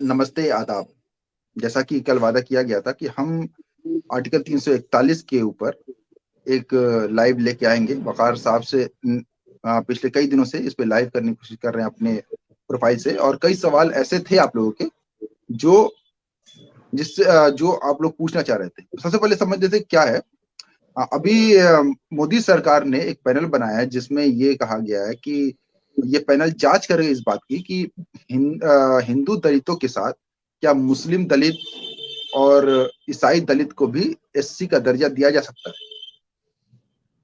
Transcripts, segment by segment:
नमस्ते आदाब। जैसा कि कल वादा किया गया था कि हम आर्टिकल 341 के ऊपर एक लाइव लेके आएंगे। वकार साहब से पिछले कई दिनों से इस पे लाइव करने की कोशिश कर रहे हैं अपने प्रोफाइल से, और कई सवाल ऐसे थे आप लोगों के जो जिससे जो आप लोग पूछना चाह रहे थे। सबसे पहले समझ लेते क्या है। अभी मोदी सरकार ने एक पैनल बनाया है जिसमें ये कहा गया है कि ये पैनल जांच करेगा इस बात की कि हिंदू दलितों के साथ क्या मुस्लिम दलित और ईसाई दलित को भी एससी का दर्जा दिया जा सकता है।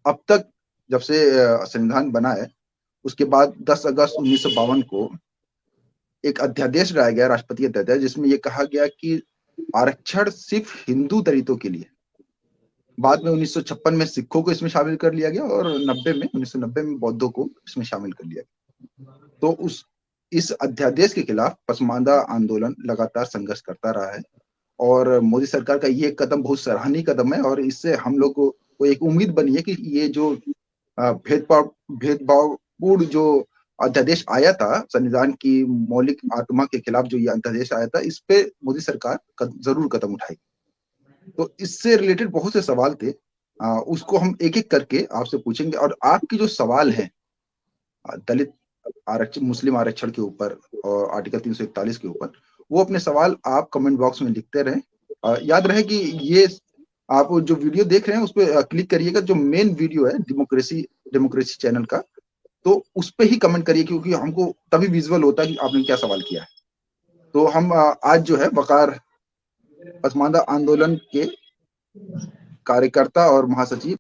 अब तक जब से संविधान बना है उसके बाद 10 अगस्त 1952 को एक अध्यादेश लाया गया, राष्ट्रपति अध्यादेश, जिसमें यह कहा गया कि आरक्षण सिर्फ हिंदू दलितों के लिए। बाद में 1956 में सिखों को इसमें शामिल कर लिया गया और 1990 में बौद्धों को इसमें शामिल कर लिया गया। तो इस अध्यादेश के खिलाफ पसमानदा आंदोलन लगातार संघर्ष करता रहा है और मोदी सरकार का ये कदम बहुत सराहनीय कदम है। और इससे हम लोग को एक उम्मीद बनी है कि ये जो भेदभावपूर्ण जो अध्यादेश आया था, संविधान की मौलिक आत्मा के खिलाफ जो ये अध्यादेश आया था, इस पे मोदी सरकार जरूर कदम उठाएगी। तो इससे रिलेटेड बहुत से सवाल थे, उसको हम एक एक करके आपसे पूछेंगे। और आपके जो सवाल हैं दलित आरक्षण, मुस्लिम आरक्षण के ऊपर और आर्टिकल 341 के ऊपर, वो अपने सवाल आप कमेंट बॉक्स में लिखते रहें। याद रहे कि ये आप जो वीडियो देख रहे हैं उस पर क्लिक करिएगा, जो मेन वीडियो है डेमोक्रेसी चैनल का, तो उस पर ही कमेंट करिए, क्योंकि हमको तभी विजुअल होता है कि आपने क्या सवाल किया है। तो हम आज जो है वकार पसमानदा आंदोलन के कार्यकर्ता और महासचिव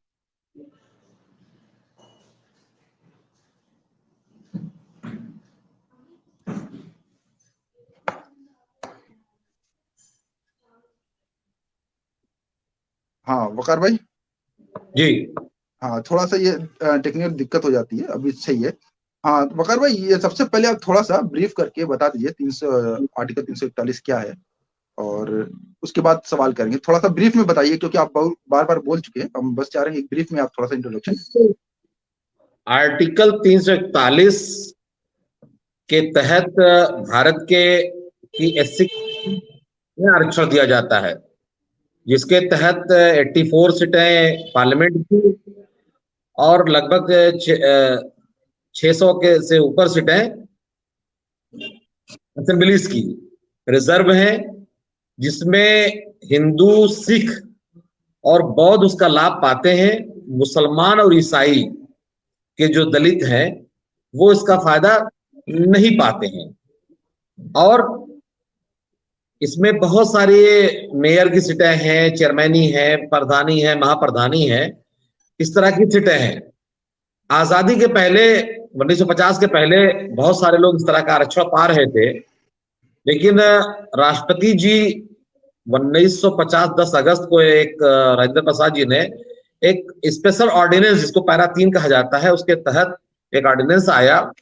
हाँ वकार भाई जी। हाँ, थोड़ा सा ये टेक्निकल दिक्कत हो जाती है, अभी सही है। हाँ वकार भाई, ये सबसे पहले आप थोड़ा सा ब्रीफ करके बता दीजिए आर्टिकल 341 क्या है, और उसके बाद सवाल करेंगे। थोड़ा सा ब्रीफ में बताइए, क्योंकि आप बार बार बोल चुके हैं, हम बस चाह रहे हैं एक ब्रीफ में आप थोड़ा सा इंट्रोडक्शन। आर्टिकल 341 के तहत भारत के की एससी में आरक्षण दिया जाता है, जिसके तहत 84 सीटें पार्लियामेंट की और लगभग 600 के से ऊपर सीटें असेंबलीज की रिजर्व हैं, जिसमें हिंदू, सिख और बौद्ध उसका लाभ पाते हैं। मुसलमान और ईसाई के जो दलित हैं वो इसका फायदा नहीं पाते हैं। और इसमें बहुत सारे मेयर की सीटें हैं, चेयरमैनी है, प्रधानी है, महाप्रधानी है, इस तरह की सीटें हैं। आजादी के पहले 1950 के पहले बहुत सारे लोग इस तरह का आरक्षण पा रहे थे, लेकिन राष्ट्रपति जी 1950 10 अगस्त को एक राजेंद्र प्रसाद जी ने एक स्पेशल ऑर्डिनेंस, जिसको पैरा 3 कहा जाता है, उसके तहत एक ऑर्डिनेंस आया,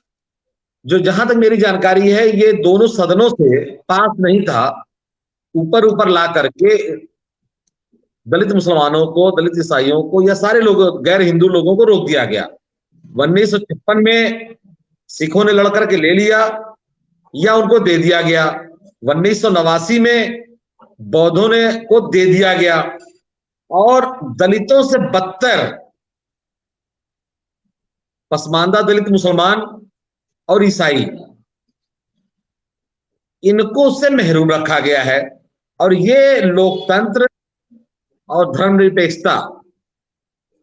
जो जहां तक मेरी जानकारी है ये दोनों सदनों से पास नहीं था। ऊपर ऊपर ला करके दलित मुसलमानों को, दलित ईसाइयों को या सारे लोगों, गैर हिंदू लोगों को रोक दिया गया। 1956 में सिखों ने लड़कर के ले लिया या उनको दे दिया गया। 1989 में बौद्धों ने को दे दिया गया। और दलितों से बदतर पसमानदा दलित मुसलमान और ईसाई, इनको उससे महरूम रखा गया है। और ये लोकतंत्र और धर्मनिरपेक्षता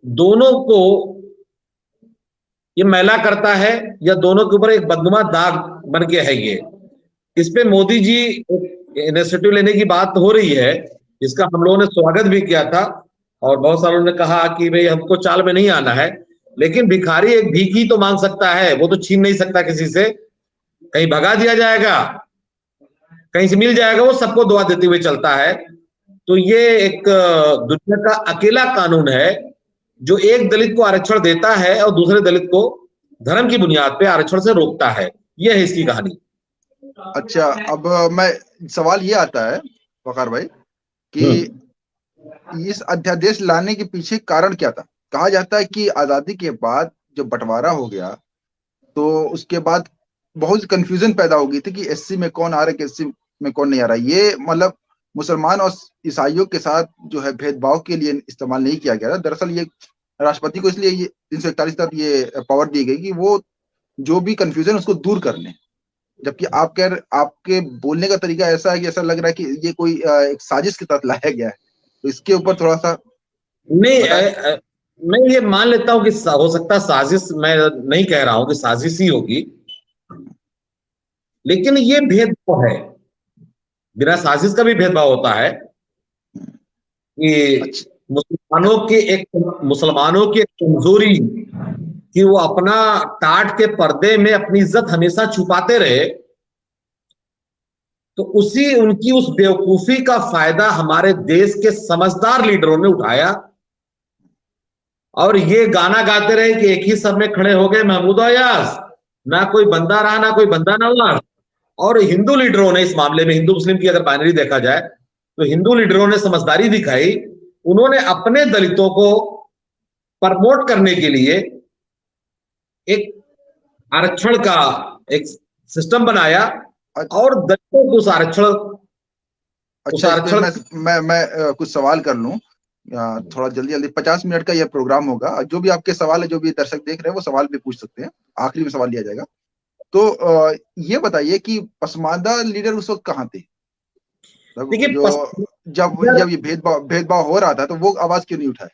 दोनों को ये मैला करता है, या दोनों के ऊपर एक बदनुमा दाग बन के है ये। इस पे मोदी जी इनिशिएटिव लेने की बात हो रही है, जिसका हम लोगों ने स्वागत भी किया था। और बहुत सारों ने कहा कि भाई हमको चाल में नहीं आना है, लेकिन भिखारी एक भीख ही तो मांग सकता है, वो तो छीन नहीं सकता किसी से। कहीं भगा दिया जाएगा, कहीं से मिल जाएगा, वो सबको दुआ देते हुए चलता है। तो ये एक दुनिया का अकेला कानून है जो एक दलित को आरक्षण देता है और दूसरे दलित को धर्म की बुनियाद पे आरक्षण से रोकता है। यह है इसकी कहानी। अच्छा, अब मैं सवाल ये आता है वकार भाई कि इस अध्यादेश लाने के पीछे कारण क्या था। कहा जाता है कि आजादी के बाद जब बंटवारा हो गया तो उसके बाद बहुत कंफ्यूजन पैदा हो गई थी कि एससी में कौन आ रहा है, एससी में कौन नहीं आ रहा। ये मतलब मुसलमान और ईसाइयों के साथ जो है भेदभाव के लिए इस्तेमाल नहीं किया गया था। दरअसल ये राष्ट्रपति को इसलिए ये 341 तहत ये पावर दी गई कि वो जो भी कंफ्यूजन उसको दूर कर लें। जबकि आपके बोलने का तरीका ऐसा है कि ऐसा लग रहा है कि ये कोई एक साजिश के तहत लाया गया है। तो इसके ऊपर थोड़ा सा नहीं, बताएं। मैं ये मान लेता हूं कि हो सकता है साजिश, मैं नहीं कह रहा हूं कि साजिश ही होगी, लेकिन ये भेदभाव है, बिना साजिश का भी भेदभाव होता है कि अच्छा। मुसलमानों की एक कमजोरी कि वो अपना टाट के पर्दे में अपनी इज्जत हमेशा छुपाते रहे, तो उसी उनकी उस बेवकूफी का फायदा हमारे देश के समझदार लीडरों ने उठाया और ये गाना गाते रहे कि एक ही सब में खड़े हो गए महमूद अयाज, ना कोई बंदा रहा ना कोई बंदा नवाज। और हिंदू लीडरों ने इस मामले में, हिंदू मुस्लिम की अगर बाइनरी देखा जाए, तो हिंदू लीडरों ने समझदारी दिखाई। उन्होंने अपने दलितों को प्रमोट करने के लिए एक आरक्षण का एक सिस्टम बनाया और दलितों को उस अच्छा, इस पे आरक्षण मैं कुछ सवाल कर लूं। थोड़ा जल्दी जल्दी, 50 मिनट का यह प्रोग्राम होगा। जो भी आपके सवाल है, जो भी दर्शक देख रहे हैं, वो सवाल भी पूछ सकते हैं। आखिरी में सवाल लिया जाएगा। तो ये बताइए कि पसमानदा लीडर उस वक्त कहाँ थे? देखिए जो जब जब ये भेदभाव भेदभाव हो रहा था, तो वो आवाज क्यों नहीं उठाए?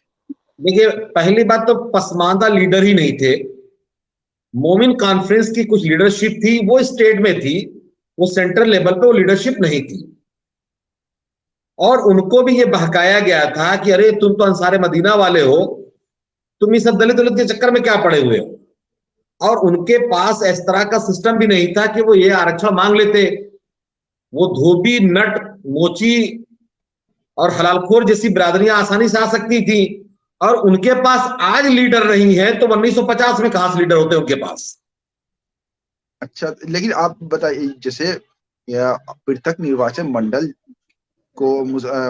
देखिए, पहली बात तो पसमानदा लीडर ही नहीं थे। मोमिन कॉन्फ्रेंस की कुछ लीडरशिप थी, वो स्टेट में थी, वो सेंट्रल लेवल पे वो लीडरशिप नहीं थी। और उनको भी ये बहकाया गया था कि अरे तुम तो अंसारे मदीना वाले हो, तुम इस सब दलित दलित के चक्कर में क्या पड़े हुए हो। और उनके पास इस तरह का सिस्टम भी नहीं था कि वो ये आरक्षण मांग लेते। वो धोबी, नट, मोची और हलालखोर जैसी बिरादरियां आसानी से आ सकती थी, और उनके पास आज लीडर नहीं है, तो 1950 में कहां से लीडर होते उनके पास। अच्छा, लेकिन आप बताइए, जैसे या पृथक निर्वाचन मंडल को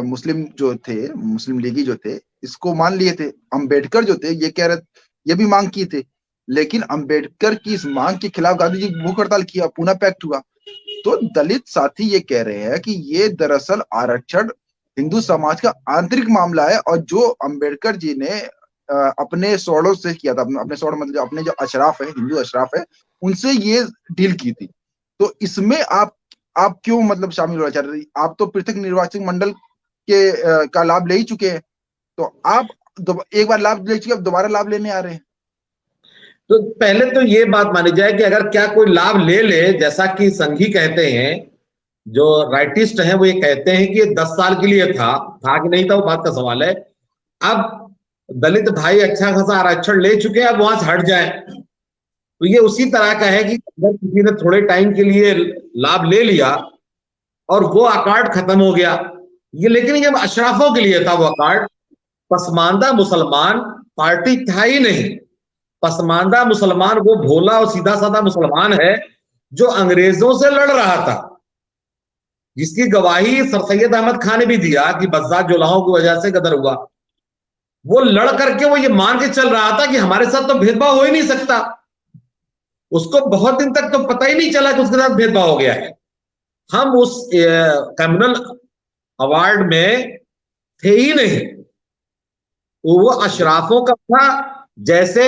मुस्लिम जो थे, मुस्लिम लीगी जो थे, इसको मान लिए थे। अंबेडकर जो थे, ये कह रहे, ये भी मांग की थे। लेकिन अंबेडकर की इस मांग के खिलाफ गांधी जी भूख हड़ताल किया, पूना पैक्ट हुआ। तो दलित साथी ये कह रहे हैं कि ये दरअसल आरक्षण हिंदू समाज का आंतरिक मामला है, और जो अंबेडकर जी ने अपने स्वरों से किया था, अपने स्वर्ण मतलब अपने जो अशराफ है, हिंदू अशराफ है, उनसे ये डील की थी। तो इसमें आप क्यों मतलब शामिल होना चाह रहे? आप तो पृथक निर्वाचन मंडल के का लाभ ले ही चुके हैं। तो आप एक बार लाभ ले चुके, अब दोबारा लाभ लेने आ रहे हैं। तो पहले तो ये बात मानी जाए कि अगर क्या कोई लाभ ले ले, जैसा कि संघी कहते हैं, जो राइटिस्ट हैं वो ये कहते हैं कि ये 10 साल के लिए था कि नहीं था, वो बात का सवाल है। अब दलित भाई अच्छा खासा आरक्षण ले चुके हैं, अब वहां से हट जाए। तो ये उसी तरह का है कि अगर किसी ने थोड़े टाइम के लिए लाभ ले लिया और वो अकार्ड खत्म हो गया, ये लेकिन ये अशराफों के लिए था वो अकार्ड। पसमानदा मुसलमान पार्टी था ही नहीं। पसमानदा मुसलमान वो भोला और सीधा साधा मुसलमान है जो अंग्रेजों से लड़ रहा था, जिसकी गवाही सर सैयद अहमद खान ने भी दिया कि बज़ार जोलाहों की वजह से गदर हुआ। वो लड़ करके वो ये मान के चल रहा था कि हमारे साथ तो भेदभाव हो ही नहीं सकता। उसको बहुत दिन तक तो पता ही नहीं चला कि उसके साथ भेदभाव हो गया है। हम उस कम्युनल अवार्ड में थे ही नहीं। वो अशराफों का था। जैसे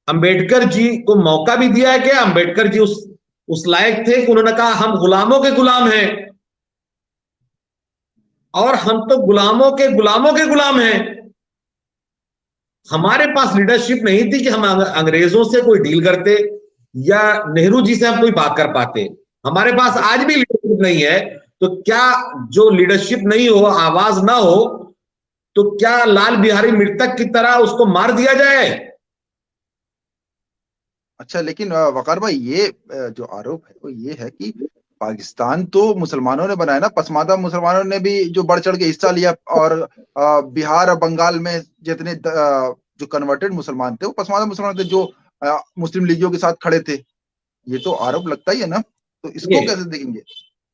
अंबेडकर जी को मौका भी दिया गया, अंबेडकर जी उस लायक थे कि उन्होंने कहा हम गुलामों के गुलाम हैं, और हम तो गुलामों के गुलाम हैं। हमारे पास लीडरशिप नहीं थी कि हम अंग्रेजों से कोई डील करते या नेहरू जी से हम कोई बात कर पाते। हमारे पास आज भी लीडरशिप नहीं है। तो क्या जो लीडरशिप नहीं हो, आवाज ना हो, तो क्या लाल बिहारी मृतक की तरह उसको मार दिया जाए? अच्छा, लेकिन वकार भाई, ये जो आरोप है वो ये है कि पाकिस्तान तो मुसलमानों ने बनाया ना। पसमानदा मुसलमानों ने भी जो बढ़ चढ़ के हिस्सा लिया, और बिहार और बंगाल में जितने जो कन्वर्टेड मुसलमान थे, वो पसमानदा मुसलमान थे, जो मुस्लिम लीगियों के साथ खड़े थे। ये तो आरोप लगता ही है ना। तो इसको ये कैसे देखेंगे?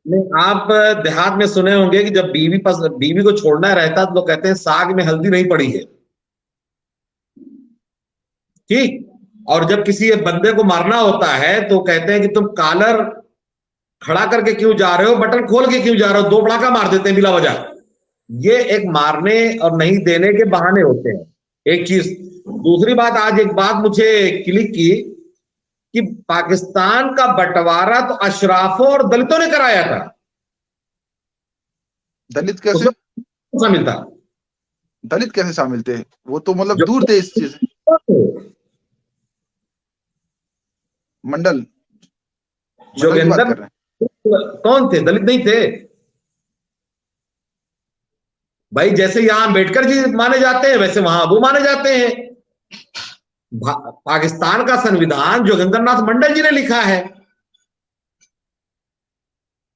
नहीं, आप देहात में सुने होंगे कि जब बीवी को छोड़ना रहता तो लोग कहते हैं साग में हल्दी नहीं पड़ी है। ठीक। और जब किसी बंदे को मारना होता है तो कहते हैं कि तुम खड़ा करके क्यों जा रहे हो, बटन खोल के क्यों जा रहे हो, दो पड़ाका मार देते हैं बिला वजह। ये एक मारने और नहीं देने के बहाने होते हैं, एक चीज। दूसरी बात, आज एक बात मुझे क्लिक की कि पाकिस्तान का बंटवारा तो अशराफों और दलितों ने कराया था। दलित कैसे? उसमें शामिल था। दलित कैसे शामिल थे? वो तो मतलब जो दूर थे इस चीज। मंडल, मंडल की बात जोगेंद्र कर रहे हैं? कौन थे? दलित नहीं थे भाई। जैसे यहां अम्बेडकर जी माने जाते हैं, वैसे वहां वो माने जाते हैं। पाकिस्तान का संविधान जोगिंदर नाथ मंडल जी ने लिखा है।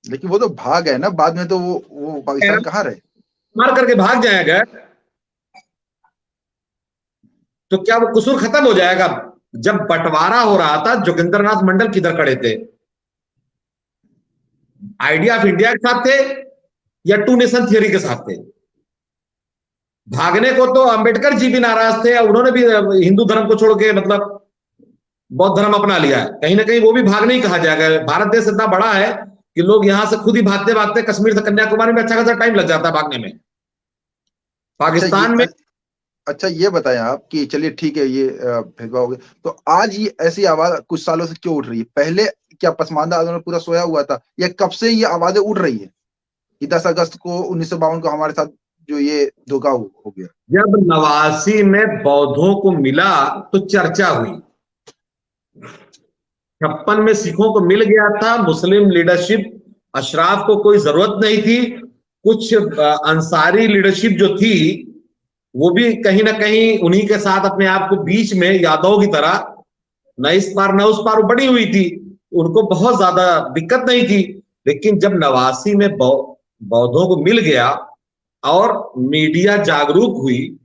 लेकिन वो तो भाग है ना बाद में, तो वो पाकिस्तान कहाँ रहे? मार करके भाग जाएगा तो क्या वो कसूर खत्म हो जाएगा? जब बंटवारा हो रहा था, जोगिंदर नाथ मंडल किधर खड़े थे? आइडिया ऑफ इंडिया के साथ थे या टू नेशन थियरी के साथ थे? भागने को तो अंबेडकर जी भी नाराज थे, उन्होंने भी हिंदू धर्म को छोड़ के मतलब बौद्ध धर्म अपना लिया है। कहीं ना कहीं वो भी भागने ही कहा जाएगा। भारत देश इतना बड़ा है कि लोग यहां से खुद ही भागते भागते कश्मीर से कन्याकुमारी में अच्छा खासा टाइम लग जाता है भागने में। अच्छा ये पाकिस्तान में अच्छा ये बताएं आप कि चलिए ठीक है, ये भेदभाव हो गया, तो आज ये ऐसी आवाज कुछ सालों से क्यों उठ रही है? पहले क्या पसमानदा आंदोलन पूरा सोया हुआ था, या कब से ये आवाजें उठ रही है कि 10 अगस्त को 1952 को हमारे साथ जो ये धोखा हो गया? जब 89 में बौद्धों को मिला तो चर्चा हुई। 56 में सिखों को मिल गया था, मुस्लिम लीडरशिप, अशराफ को कोई जरूरत नहीं थी। कुछ अंसारी लीडरशिप जो थी वो भी कहीं ना कहीं उन्हीं के साथ अपने आप को बीच में यादव की तरह न इस पार न उस पार बड़ी हुई थी। उनको बहुत ज्यादा दिक्कत नहीं थी। लेकिन जब 89 में बौद्धों को मिल गया और मीडिया जागरूक हुई,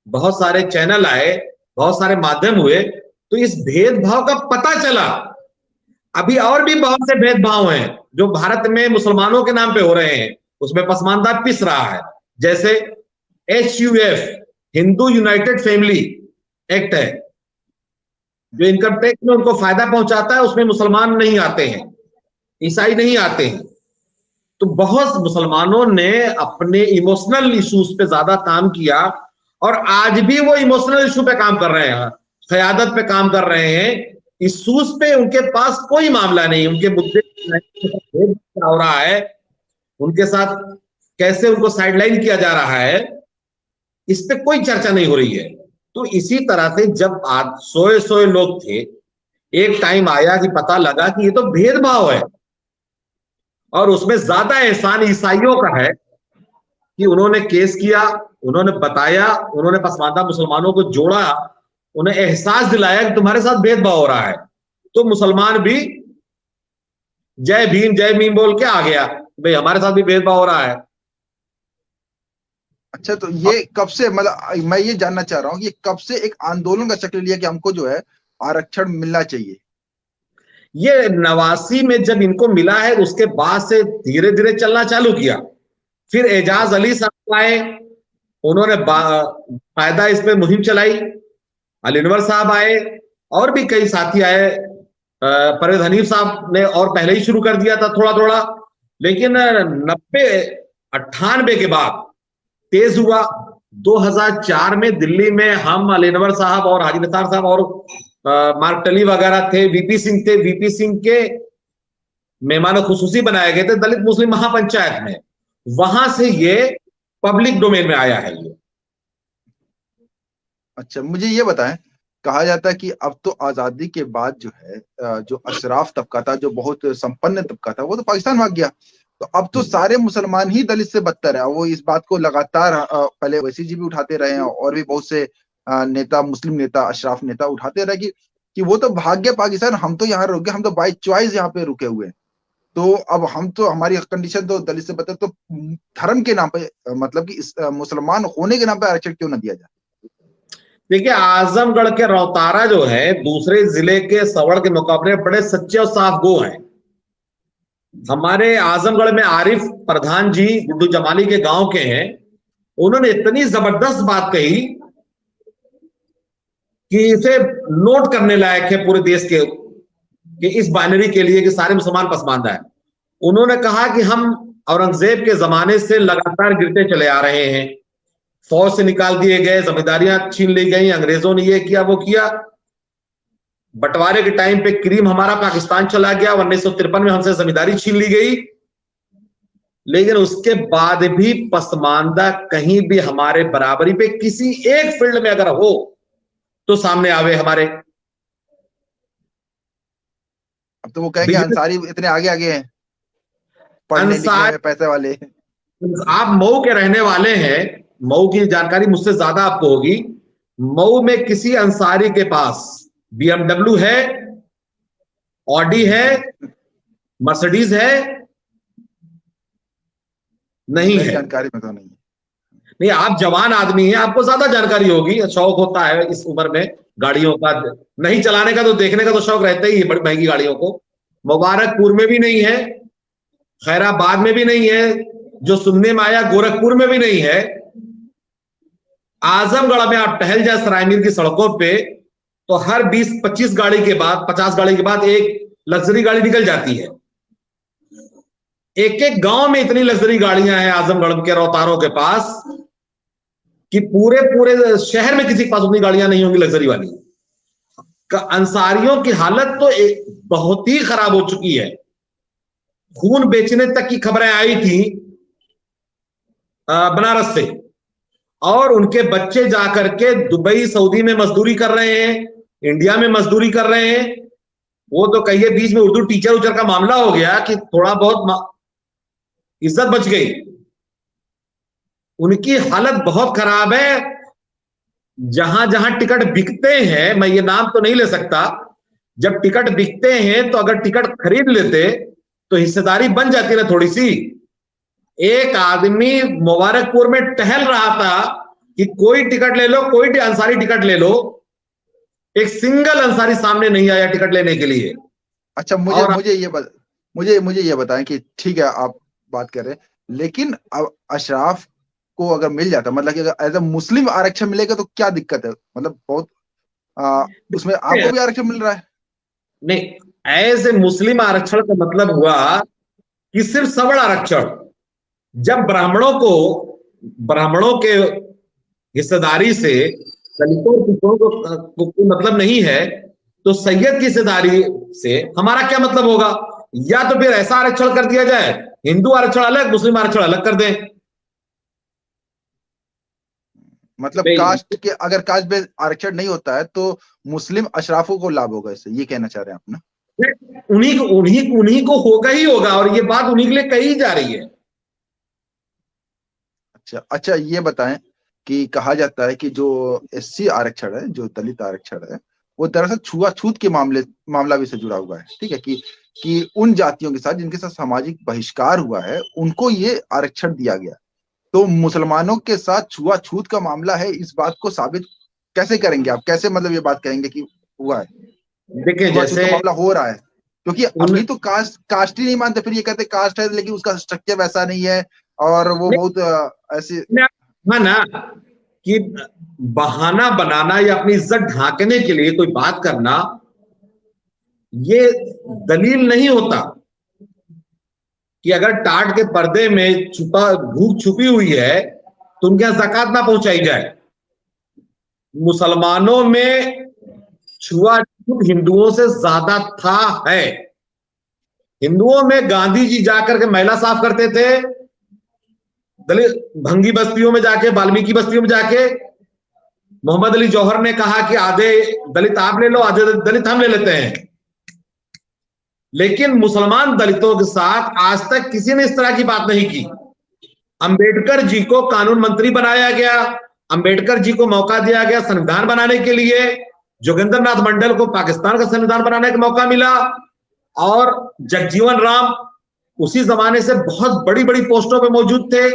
बहुत सारे चैनल आए, बहुत सारे माध्यम हुए, तो इस भेदभाव का पता चला। अभी और भी बहुत से भेदभाव हैं जो भारत में मुसलमानों के नाम पे हो रहे हैं, उसमें पसमानदा पिस रहा है। जैसे HUF, Hindu United family act है, जो इनकम टैक्स में उनको फायदा पहुंचाता है। उसमें मुसलमान नहीं आते हैं, ईसाई नहीं आते हैं। तो बहुत मुसलमानों ने अपने इमोशनल इश्यूज पे ज्यादा काम किया, और आज भी वो इमोशनल इशू पे काम कर रहे हैं, क़यादत पे काम कर रहे हैं। इश्यूज पे उनके पास कोई मामला नहीं, उनके मुद्दे क्या हो रहा है, उनके साथ कैसे उनको साइडलाइन किया जा रहा है, इस पे कोई चर्चा नहीं हो रही है। तो इसी तरह से जब आज सोए सोए लोग थे, एक टाइम आया कि पता लगा कि ये तो भेदभाव है, और उसमें ज्यादा एहसान ईसाइयों का है कि उन्होंने केस किया, उन्होंने बताया, उन्होंने पसमानदा मुसलमानों को जोड़ा, उन्हें एहसास दिलाया कि तुम्हारे साथ भेदभाव हो रहा है। तो मुसलमान भी जय भीम जय भीम बोल के आ गया, भाई हमारे साथ भी भेदभाव हो रहा है। अच्छा, तो ये कब से, मतलब मैं ये जानना चाह रहा हूँ कि ये कब से एक आंदोलन का शक्ल लिया कि हमको जो है आरक्षण मिलना चाहिए? ये 89 में जब इनको मिला है, उसके बाद से धीरे धीरे चलना चालू किया। फिर एजाज अली साहब आए, उन्होंने फायदा इस पे मुहिम चलाई। अली अनवर साहब आए, और भी कई साथी आए। परवेज हनीफ साहब ने और पहले ही शुरू कर दिया था थोड़ा थोड़ा, लेकिन 90 98 के बाद तेज हुआ। 2004 में दिल्ली में हम, अली अनवर साहब और हाजी निसार साहब और मार्क टली वगैरह थे, वीपी सिंह थे, वीपी सिंह के मेहमान खुसूसी बनाए गए थे दलित मुस्लिम महापंचायत में। वहां से ये पब्लिक डोमेन में आया है ये। अच्छा, मुझे ये बताएं, कहा जाता है कि अब तो आजादी के बाद जो है जो अशराफ तबका था, जो बहुत संपन्न तबका था, वो तो पाकिस्तान भाग गया। तो अब तो सारे मुसलमान ही दलित से बदतर है। वो इस बात को लगातार पहले ओवैसी जी भी उठाते रहे हैं, और भी बहुत से नेता, मुस्लिम नेता, अशराफ नेता उठाते रहे कि वो तो भाग गया पाकिस्तान, हम तो यहाँ रुक गए, हम तो बाई चॉइस यहाँ पे रुके हुए हैं। तो अब हम तो, हमारी कंडीशन तो दलित से बदतर। तो धर्म के नाम पे, मतलब कि मुसलमान होने के नाम पे आरक्षण क्यों ना दिया जाए? देखिए, आजमगढ़ के रौतारा जो है दूसरे जिले के सवड़ के मुकाबले बड़े सच्चे और साफ गो हैं। हमारे आजमगढ़ में आरिफ प्रधान जी गुड्डू जमाली के गांव के हैं। उन्होंने इतनी जबरदस्त बात कही कि इसे नोट करने लायक है पूरे देश के, कि इस बाइनरी के लिए कि सारे मुसलमान पसमानदा है। उन्होंने कहा कि हम औरंगजेब के जमाने से लगातार गिरते चले आ रहे हैं, फौज से निकाल दिए गए, जमींदारियां छीन ली गई, अंग्रेजों ने ये किया वो किया, बंटवारे के टाइम पे क्रीम हमारा पाकिस्तान चला गया, 1953 में हमसे जमींदारी छीन ली गई, लेकिन उसके बाद भी पसमानदा कहीं भी हमारे बराबरी पे किसी एक फील्ड में अगर हो तो सामने आवे हमारे। अब तो वो कहेंगे अंसारी इतने आगे आगे हैं, पढ़ने लिखने में पैसे वाले। आप मऊ के रहने वाले हैं, मऊ की जानकारी मुझसे ज्यादा आपको होगी। मऊ में किसी अंसारी के पास BMW है, ऑडी है, मर्सिडीज है? नहीं है। जानकारी में तो नहीं है। नहीं, आप जवान आदमी हैं, आपको ज्यादा जानकारी होगी, शौक होता है इस उम्र में गाड़ियों का, नहीं चलाने का तो देखने का तो शौक रहता ही है बड़ी महंगी गाड़ियों को। मुबारकपुर में भी नहीं है, खैराबाद में भी नहीं है, जो सुनने में आया गोरखपुर में भी नहीं है। आजमगढ़ में आप टहल जाए सरायमीर की सड़कों पे तो हर 20-25 गाड़ी के बाद, 50 गाड़ी के बाद एक लग्जरी गाड़ी निकल जाती है। एक एक गांव में इतनी लग्जरी गाड़ियां हैं आजमगढ़ के रौतारों के पास कि पूरे पूरे शहर में किसी के पास उतनी गाड़ियां नहीं होंगी लग्जरी वाली। अंसारियों की हालत तो बहुत ही खराब हो चुकी है, खून बेचने तक की खबरें आई थी बनारस से, और उनके बच्चे जाकर के दुबई सऊदी में मजदूरी कर रहे हैं, इंडिया में मजदूरी कर रहे हैं। वो तो कहिए बीच में उर्दू टीचर उचर का मामला हो गया कि थोड़ा बहुत इज्जत बच गई। उनकी हालत बहुत खराब है। जहां जहां टिकट बिकते हैं, मैं ये नाम तो नहीं ले सकता, जब टिकट बिकते हैं तो अगर टिकट खरीद लेते तो हिस्सेदारी बन जाती ना थोड़ी सी। एक आदमी मुबारकपुर में टहल रहा था कि कोई टिकट ले लो, कोई अंसारी टिकट ले लो, एक सिंगल अंसारी सामने नहीं आया टिकट लेने के लिए। अच्छा, मुझे ये बताएं कि ठीक है आप बात कर रहे हैं, लेकिन अब अशराफ को अगर मिल जाता, मतलब कि अगर एज अ मुस्लिम आरक्षण मिलेगा तो क्या दिक्कत है? मतलब बहुत उसमें आपको भी आरक्षण मिल रहा है। नहीं, एज ए मुस्लिम आरक्षण का मतलब हुआ कि सिर्फ सवर्ण आरक्षण। जब ब्राह्मणों के हिस्सेदारी से दलितों को मतलब नहीं है, तो सैयद की हिस्सेदारी से हमारा क्या मतलब होगा? या तो फिर ऐसा आरक्षण कर दिया जाए, हिंदू आरक्षण अलग, मुस्लिम आरक्षण अलग कर दें। मतलब कास्ट के, अगर कास्ट बेस्ड आरक्षण नहीं होता है तो मुस्लिम अशराफों को लाभ होगा, इससे ये कहना चाह रहे हैं आप ना? उन्हीं को होगा ही होगा, और ये बात उन्हीं के लिए कही जा रही है। अच्छा, ये बताएं कि कहा जाता है कि जो SC आरक्षण है, जो दलित आरक्षण है, वो दरअसल छुआछूत के मामला भी से जुड़ा हुआ है। ठीक है कि उन जातियों के साथ जिनके साथ सामाजिक बहिष्कार हुआ है उनको ये आरक्षण दिया गया। तो मुसलमानों के साथ छुआछूत का मामला है, इस बात को साबित कैसे करेंगे आप? कैसे मतलब ये बात कहेंगे कि हुआ है? देखिए, जैसे मामला हो रहा है, क्योंकि अभी तो कास्ट ही नहीं मानते, फिर ये कहते कास्ट है लेकिन उसका स्ट्रक्चर वैसा नहीं है, और वो बहुत ऐसे है ना कि बहाना बनाना या अपनी इज्जत ढांकने के लिए कोई बात करना, ये दलील नहीं होता कि अगर टाट के पर्दे में भूख छुपी हुई है तो उनके यहां ज़कात ना पहुंचाई जाए। मुसलमानों में छुआछूत हिंदुओं से ज्यादा था है। हिंदुओं में गांधी जी जाकर के मैला साफ करते थे, दलित भंगी बस्तियों में जाके, वाल्मीकि बस्तियों में जाके। मोहम्मद अली जौहर ने कहा कि आधे दलित आप ले लो, आधे दलित हम ले लेते हैं। लेकिन मुसलमान दलितों के साथ आज तक किसी ने इस तरह की बात नहीं की। अंबेडकर जी को कानून मंत्री बनाया गया, अंबेडकर जी को मौका दिया गया संविधान बनाने के लिए, जोगेंद्र नाथ मंडल को पाकिस्तान का संविधान बनाने का मौका मिला, और जगजीवन राम उसी जमाने से बहुत बड़ी बड़ी पोस्टों पे मौजूद थे।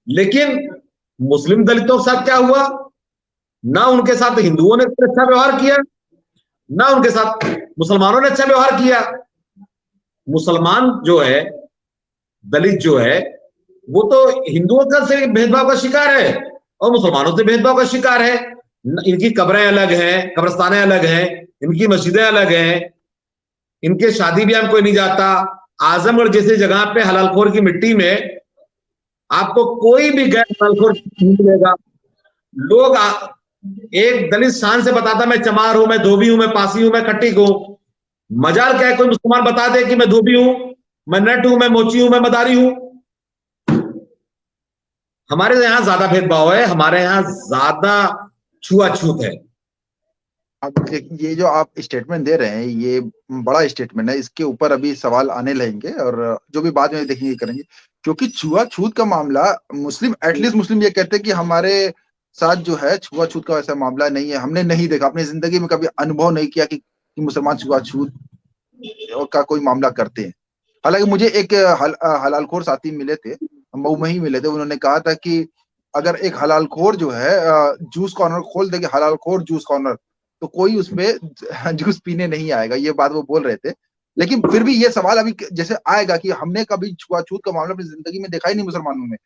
लेकिन मुस्लिम दलितों के साथ क्या हुआ? ना उनके साथ हिंदुओं ने अच्छा व्यवहार किया, ना उनके साथ मुसलमानों ने अच्छा व्यवहार किया। मुसलमान जो है, दलित जो है, वो तो हिंदुओं का से भेदभाव का शिकार है और मुसलमानों से भेदभाव का शिकार है। इनकी कब्रें अलग हैं, कब्रस्तानें अलग हैं, इनकी मस्जिदें अलग हैं, इनके शादी ब्याह में कोई नहीं जाता। आजमगढ़ जैसी जगह पे हलालखोर की मिट्टी में आपको कोई भी गैर हलालखोर नहीं मिलेगा। लोग एक दलित शान से बताता मैं चमार हूं, मैं धोबी हूं, मैं पासी हूं, मैं खट्टिक हूं। मजाल क्या है कोई मुसलमान बता दे कि मैं धोबी हूं, मैं नट हूं, मैं मोची हूं, मैं मदारी हूं। हमारे यहां ज्यादा भेदभाव है, हमारे यहां ज्यादा छुआछूत है। अब ये जो आप स्टेटमेंट दे रहे हैं ये बड़ा स्टेटमेंट है, इसके ऊपर अभी सवाल आने लगेंगे और जो भी बाद में देखेंगे करेंगे, क्योंकि छुआछूत का मामला मुस्लिम, एटलीस्ट मुस्लिम ये कहते हैं कि हमारे साथ जो है छुआछूत का वैसा मामला नहीं है, हमने नहीं देखा, अपनी जिंदगी में कभी अनुभव नहीं किया कि मुसलमान छुआछूत का कोई मामला करते हैं। हालांकि मुझे एक हलालखोर साथी मिले थे, मऊ में ही मिले थे, उन्होंने कहा था कि अगर एक हलालखोर जो है जूस कॉर्नर खोल देगा, हलालखोर जूस कॉर्नर, तो कोई उसमें जूस पीने नहीं आएगा, ये बात वो बोल रहे थे। लेकिन फिर भी ये सवाल अभी जैसे आएगा कि हमने कभी छुआछूत का मामला अपनी जिंदगी में देखा ही नहीं मुसलमानों में,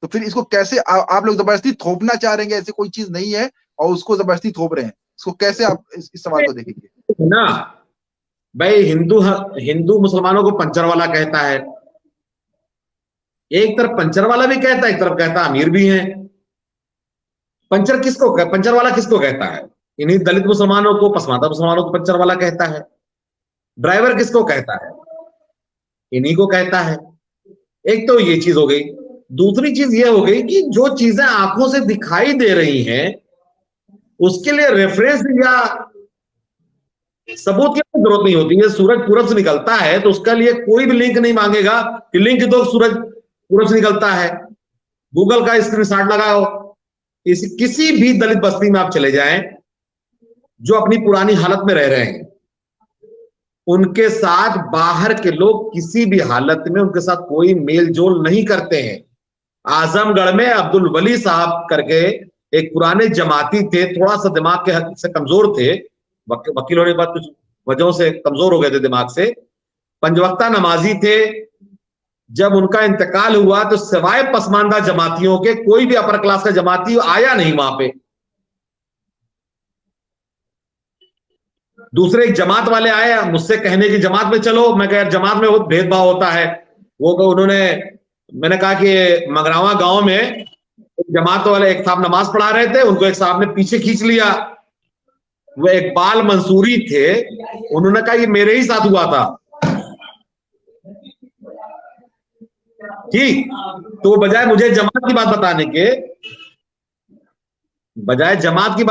तो फिर इसको कैसे आप लोग जबरदस्ती थोपना चाह रहे हैं, ऐसी कोई चीज नहीं है और उसको जबरदस्ती थोप रहे हैं, इसको कैसे आप इस सवाल को देखेंगे ना भाई, हिंदू हिंदू मुसलमानों को पंचर वाला कहता है। एक तरफ पंचर वाला भी कहता है, एक तरफ कहता है अमीर भी है। पंचर वाला किसको कहता है? इन्हीं दलित मुसलमानों को, पसमानदा मुसलमानों को पंचर वाला कहता है। ड्राइवर किसको कहता है? इन्हीं को कहता है। एक तो ये चीज हो गई। दूसरी चीज ये हो गई कि जो चीजें आंखों से दिखाई दे रही हैं उसके लिए रेफरेंस या सबूत की जरूरत नहीं होती है। सूरज पूरब से निकलता है तो उसके लिए कोई भी लिंक नहीं मांगेगा कि लिंक दो, सूरज पूरब से निकलता है। गूगल का स्क्रीनशॉट लगाओ। किसी भी दलित बस्ती में आप चले जाएं जो अपनी पुरानी हालत में रह रहे हैं, उनके साथ बाहर के लोग किसी भी हालत में उनके साथ कोई मेल जोल नहीं करते हैं। आजमगढ़ में अब्दुल वली साहब करके एक पुराने जमाती थे, थोड़ा सा दिमाग के हद से कमजोर थे, वकील होने के बाद कुछ वजहों से कमजोर हो गए थे दिमाग से, पंजवक्ता नमाजी थे। जब उनका इंतकाल हुआ तो सिवाय पसमानदा जमातियों के कोई भी अपर क्लास का जमाती आया नहीं वहां पे। दूसरे एक जमात वाले आए मुझसे कहने की जमात में चलो, मैं कहा जमात में बहुत भेदभाव होता है। मैंने कहा कि मगरावा गांव में जमात वाले एक साहब नमाज पढ़ा रहे थे, उनको एक साहब ने पीछे खींच लिया। वो इकबाल मंसूरी थे, उन्होंने कहा ये मेरे ही साथ हुआ था। ठीक, तो बजाय मुझे जमात की बात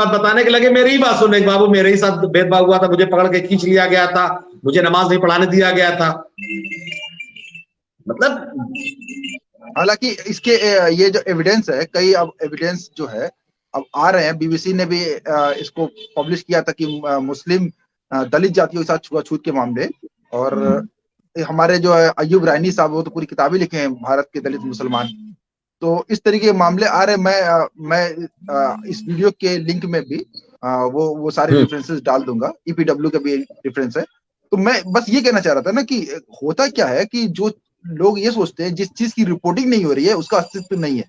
बताने के लगे मेरी ही बात सुनने, बाबू मेरे ही साथ भेदभाव हुआ था, मुझे पकड़ के खींच लिया गया था, मुझे नमाज नहीं पढ़ाने दिया गया था। मतलब हालांकि इसके ये जो एविडेंस है, कई अब एविडेंस जो है अब आ रहे हैं, बीबीसी ने भी इसको पब्लिश किया था कि मुस्लिम दलित जातियों के साथ छुआछूत के मामले, और हमारे जो है अयूब रैनी साहब, वो तो पूरी किताबें लिखे हैं भारत के दलित मुसलमान, तो इस तरीके के मामले आ रहे हैं। मैं इस वीडियो के लिंक में भी वो सारे रेफरेंसेस डाल दूंगा, ईपीडब्ल्यू का भी रेफरेंस है। तो मैं बस ये कहना चाह रहा था ना कि होता क्या है कि जो लोग ये सोचते हैं जिस चीज की रिपोर्टिंग नहीं हो रही है उसका अस्तित्व नहीं है।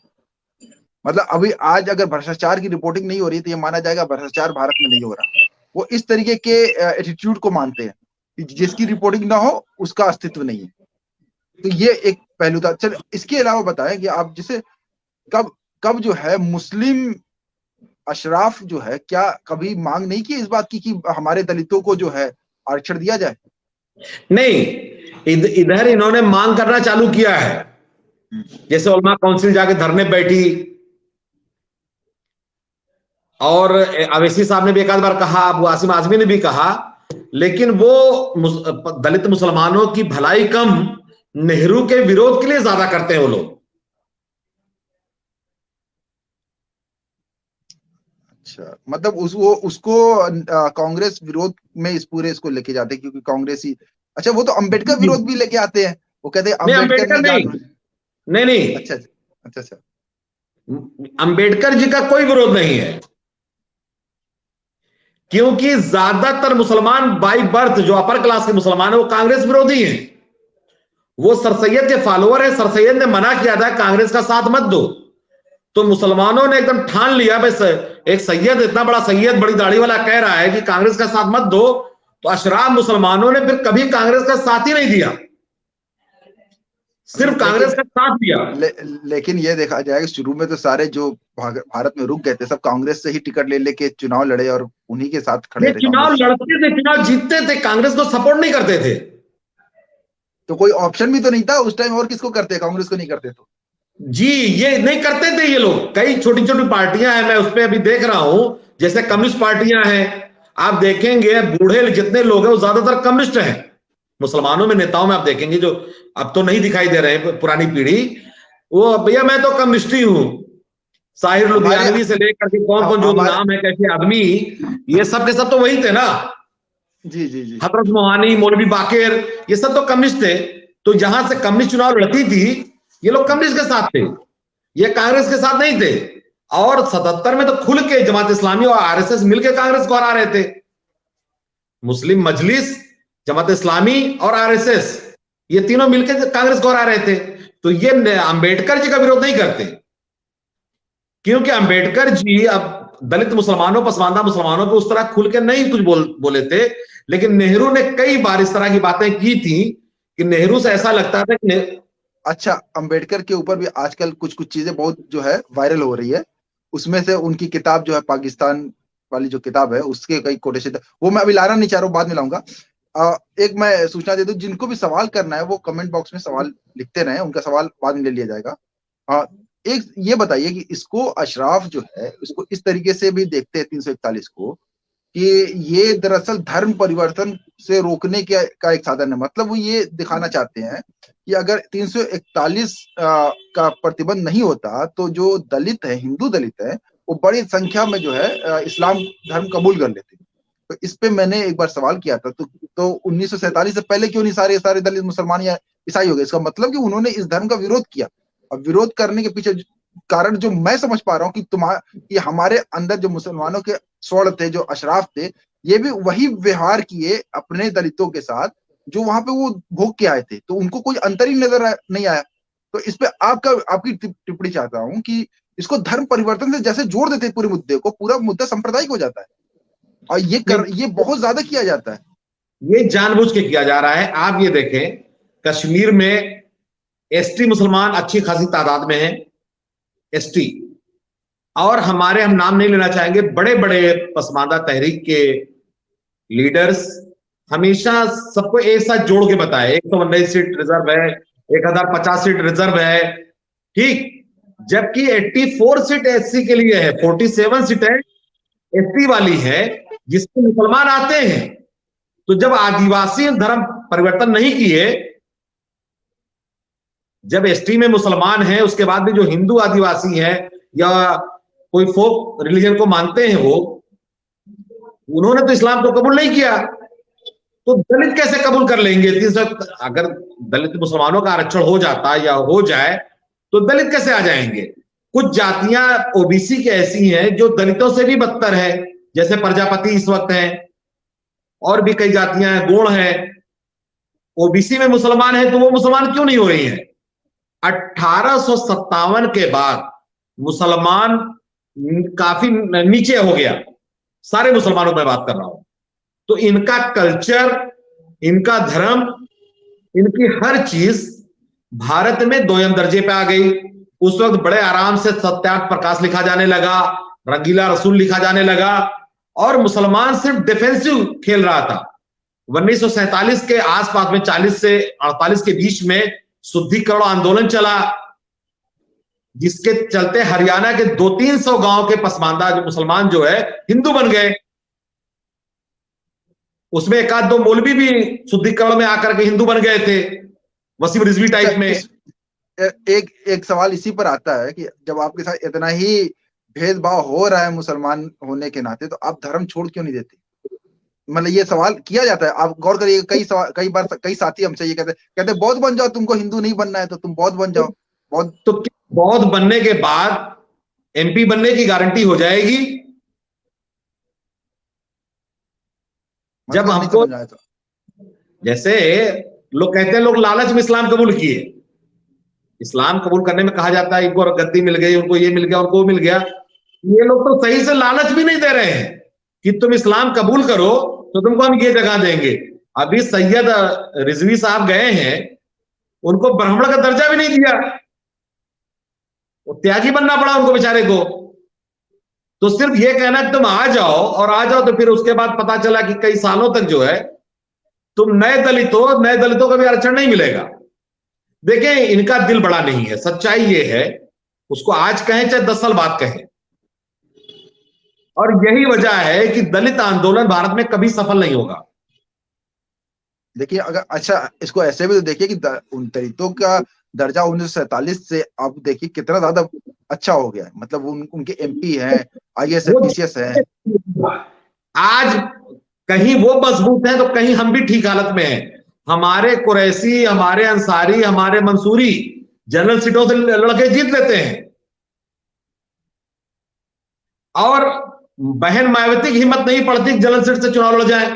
मतलब अभी आज अगर भ्रष्टाचार की रिपोर्टिंग नहीं हो रही तो ये माना जाएगा भ्रष्टाचार भारत में नहीं हो रहा। वो इस तरीके के एटीट्यूड को मानते हैं कि जिसकी रिपोर्टिंग ना हो उसका अस्तित्व नहीं है। तो ये एक पहलू था। चल, इसके अलावा बताएं कि आप जिसे कब जो है मुस्लिम अशराफ जो है, क्या कभी मांग नहीं की इस बात की कि हमारे दलितों को जो है आरक्षण दिया जाए? नहीं, इधर इन्होंने मांग करना चालू किया है। जैसे उलमा काउंसिल जाके धरने बैठी, और अवैसी साहब ने भी एक आध बार कहा, अबू आसिम आजमी ने भी कहा, लेकिन वो दलित मुसलमानों की भलाई कम, नेहरू के विरोध के लिए ज्यादा करते हैं वो लोग। अच्छा, मतलब उसको कांग्रेस विरोध में इस पूरे इसको लेके जाते हैं, क्योंकि कांग्रेस ही, अच्छा वो तो अंबेडकर विरोध भी लेके आते हैं, वो कहते हैं अंबेडकर ने नहीं। अच्छा अच्छा अच्छा, अंबेडकर जी का कोई विरोध नहीं है, क्योंकि ज्यादातर मुसलमान बाई बर्थ जो अपर क्लास के मुसलमान है वो कांग्रेस विरोधी हैं। वो सर सैयद के फॉलोअर है। सर सैयद ने मना किया था कांग्रेस का साथ मत दो, तो मुसलमानों ने एकदम ठान लिया, बस एक सैयद, इतना बड़ा सैयद बड़ी दाढ़ी वाला कह रहा है कि कांग्रेस का साथ मत दो, तो अशराफ मुसलमानों ने फिर कभी कांग्रेस का साथ ही नहीं दिया, सिर्फ कांग्रेस का साथ दिया। लेकिन ये देखा जाए कि शुरू में तो सारे जो भारत में रुक गए थे सब कांग्रेस से ही टिकट ले लेके चुनाव लड़े और उन्हीं के साथ खड़े ये रहे चुनाव कांग्रेस। लड़ते थे, चुनाव जीतते थे, कांग्रेस को सपोर्ट नहीं करते थे। तो कोई ऑप्शन भी तो नहीं था उस टाइम, और किसको करते, कांग्रेस को नहीं करते तो। जी, ये नहीं करते थे ये लोग। कई छोटी छोटी पार्टियां हैं, मैं उस पर अभी देख रहा हूं, जैसे कम्युनिस्ट पार्टियां हैं, आप देखेंगे बूढ़े जितने लोग हैं वो ज्यादातर कम्युनिस्ट हैं। मुसलमानों में नेताओं में आप देखेंगे जो अब तो नहीं दिखाई दे रहे हैं, पुरानी पीढ़ी, वो भैया मैं तो कम्युनिस्ट ही हूं। साहिर लुधियानवी से लेकर के कौन कौन जो नाम है, कैसे आदमी, ये सब के सब तो वही थे ना। जी जी जी। हजरत मोहानी, मौलवी बाकिर, ये सब तो कम्युनिस्ट थे। तो जहां से कम्युनिस्ट चुनाव लड़ती थी, ये लोग कम्युनिस्ट के साथ थे, ये कांग्रेस के साथ नहीं थे। और 77 में तो खुल के जमात इस्लामी और आरएसएस मिलकर कांग्रेस को हरा रहे थे। मुस्लिम मजलिस, जमात इस्लामी और आरएसएस, ये तीनों मिलकर कांग्रेस को हरा रहे थे। तो ये अंबेडकर जी का विरोध नहीं करते, क्योंकि अंबेडकर जी अब दलित मुसलमानों, पसमानदा मुसलमानों को उस तरह खुल के नहीं कुछ बोले थे। लेकिन नेहरू ने कई बार इस तरह की बातें की थी कि नेहरू से ऐसा लगता था कि अच्छा, अंबेडकर के ऊपर भी आजकल कुछ कुछ चीजें बहुत जो है वायरल हो रही है। उसमें से उनकी किताब जो है, पाकिस्तान वाली जो किताब है, उसके कई कोटेशन, वो मैं अभी लाना नहीं चाह रहा हूँ, बाद में लाऊंगा। एक मैं सूचना दे दूं, जिनको भी सवाल करना है वो कमेंट बॉक्स में सवाल लिखते रहे, उनका सवाल बाद में ले लिया जाएगा। एक ये बताइए कि इसको अशराफ जो है उसको इस तरीके से भी देखते हैं 341 को कि ये दरअसल धर्म परिवर्तन से रोकने का एक साधन है। मतलब वो ये दिखाना चाहते हैं कि अगर 341 का प्रतिबंध नहीं होता तो जो दलित है, हिंदू दलित है, वो बड़ी संख्या में जो है इस्लाम धर्म कबूल कर लेते। तो इस पे मैंने एक बार सवाल किया था, तो 1947 से पहले क्यों नहीं सारे दलित मुसलमान या ईसाई हो गए? इसका मतलब कि उन्होंने इस धर्म का विरोध किया, और विरोध करने के पीछे कारण जो मैं समझ पा रहा हूँ कि हमारे अंदर जो मुसलमानों के स्वर्ण थे, जो अशराफ थे, ये भी वही व्यवहार किए अपने दलितों के साथ जो वहां पे वो भोग के आए थे। तो उनको कोई अंतर ही नजर नहीं आया। तो इस पे आपकी टिप्पणी चाहता हूँ कि इसको धर्म परिवर्तन से जैसे जोड़ देते पूरे मुद्दे को, पूरा मुद्दा सांप्रदायिक हो जाता है, और ये बहुत ज्यादा किया जाता है। ये जानबूझ के किया जा रहा है। आप ये देखें, कश्मीर में एसटी मुसलमान अच्छी खासी तादाद में है, एसटी, और हमारे, हम नाम नहीं लेना चाहेंगे, बड़े बड़े पसमानदा तहरीक के लीडर्स हमेशा सबको एक साथ जोड़ के बताए 119 सीट रिजर्व है, 1050 सीट रिजर्व है, ठीक। जबकि 84 सीट एससी के लिए है, 47 सीटें एसटी वाली है जिसमें मुसलमान आते हैं। तो जब आदिवासी धर्म परिवर्तन नहीं किए, जब एसटी में मुसलमान है, उसके बाद भी जो हिंदू आदिवासी है या कोई फोक रिलीजन को मानते हैं, वो उन्होंने तो इस्लाम को कबूल नहीं किया, तो दलित कैसे कबूल कर लेंगे? अगर दलित मुसलमानों का आरक्षण हो जाता या हो जाए तो दलित कैसे आ जाएंगे? कुछ जातियां ओबीसी की ऐसी हैं जो दलितों से भी बदतर है, जैसे प्रजापति इस वक्त है, और भी कई जातियां हैं, गोंड है, ओबीसी में मुसलमान है, तो वो मुसलमान क्यों नहीं हो रही है? 1857 के बाद मुसलमान काफी नीचे हो गया, सारे मुसलमानों में बात कर रहा हूं। तो इनका कल्चर, इनका धर्म, इनकी हर चीज भारत में दोयम दर्जे पे आ गई। उस वक्त बड़े आराम से सत्याग्रह प्रकाश लिखा जाने लगा, रंगीला रसूल लिखा जाने लगा, और मुसलमान सिर्फ डिफेंसिव खेल रहा था। 1947 के आसपास में 40 से 48 के बीच में शुद्धिकरण आंदोलन चला, जिसके चलते हरियाणा के 200-300 गांव के पसमानदा जो मुसलमान जो है हिंदू बन गए। उसमें एक आध दो मौलवी भी शुद्धिकरण में आकर के हिंदू बन गए थे, वसीम रिजवी टाइप में। एक सवाल इसी पर आता है कि जब आपके साथ इतना ही भेदभाव हो रहा है मुसलमान होने के नाते, तो आप धर्म छोड़ क्यों नहीं देते? मतलब ये सवाल किया जाता है, आप गौर करिए। कई बार कई साथी हमसे ये कहते बौद्ध बन जाओ, तुमको हिंदू नहीं बनना है तो तुम बौद्ध बन जाओ। बौद्ध बनने के बाद एमपी बनने की गारंटी हो जाएगी? जब हमको, जैसे लोग कहते हैं, लोग लालच में इस्लाम कबूल किए। इस्लाम कबूल करने में कहा जाता है इनको गद्दी मिल गई, उनको ये मिल गया, उनको वो मिल गया। ये लोग तो सही से लालच भी नहीं दे रहे हैं कि तुम इस्लाम कबूल करो, तो तुमको हम ये जगह देंगे। अभी सैयद रिजवी साहब गए हैं, उनको ब्राह्मण का दर्जा भी नहीं दिया, वो त्यागी बनना पड़ा उनको बेचारे को। तो सिर्फ ये कहना कि तुम आ जाओ और आ जाओ, तो फिर उसके बाद पता चला कि कई सालों तक जो है तुम नए दलितों का भी आरक्षण नहीं मिलेगा। देखें, इनका दिल बड़ा नहीं है, सच्चाई ये है, उसको आज कहें चाहे 10 साल बाद कहें। और यही वजह है कि दलित आंदोलन भारत में कभी सफल नहीं होगा। देखिए, अगर अच्छा इसको ऐसे भी तो देखिए कि उन दलितों का दर्जा 1947 से अब देखिए कितना ज्यादा अच्छा हो गया है। मतलब उनके MP हैं, IAS है, PCS है। आज कहीं वो मजबूत है तो कहीं हम भी ठीक हालत में हैं। हमारे कुरैशी, हमारे अंसारी, हमारे मंसूरी जनरल सीटों से लड़के जीत लेते हैं, और बहन मायावती की हिम्मत नहीं पड़ती जनरल सीट से चुनाव लड़ जाए।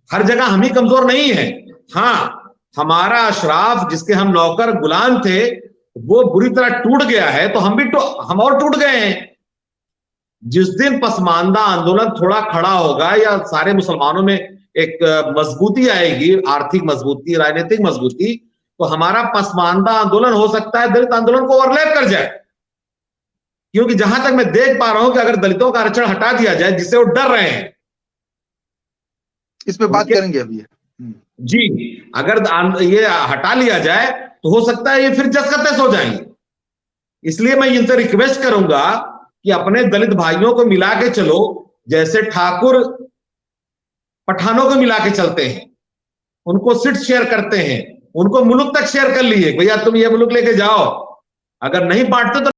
हर जगह हम ही कमजोर नहीं है। हाँ, हमारा अशराफ जिसके हम नौकर गुलाम थे वो बुरी तरह टूट गया है, तो हम और टूट गए हैं। जिस दिन पसमानदा आंदोलन थोड़ा खड़ा होगा या सारे मुसलमानों में एक मजबूती आएगी, आर्थिक मजबूती, राजनीतिक मजबूती, तो हमारा पसमानदा आंदोलन हो सकता है दलित आंदोलन को ओवरलैप कर जाए। क्योंकि जहां तक मैं देख पा रहा हूं कि अगर दलितों का आरक्षण हटा दिया जाए, जिससे वो डर रहे हैं, इस पे बात करेंगे अभी। जी, अगर ये हटा लिया जाए तो हो सकता है ये फिर जस का तस हो जाएंगे। इसलिए मैं इनसे रिक्वेस्ट करूंगा कि अपने दलित भाइयों को मिला के चलो, जैसे ठाकुर पठानों को मिला के चलते हैं, उनको सीट शेयर करते हैं, उनको मुल्क तक शेयर कर लिए, भैया तुम ये मुल्क लेके जाओ, अगर नहीं बांटते तो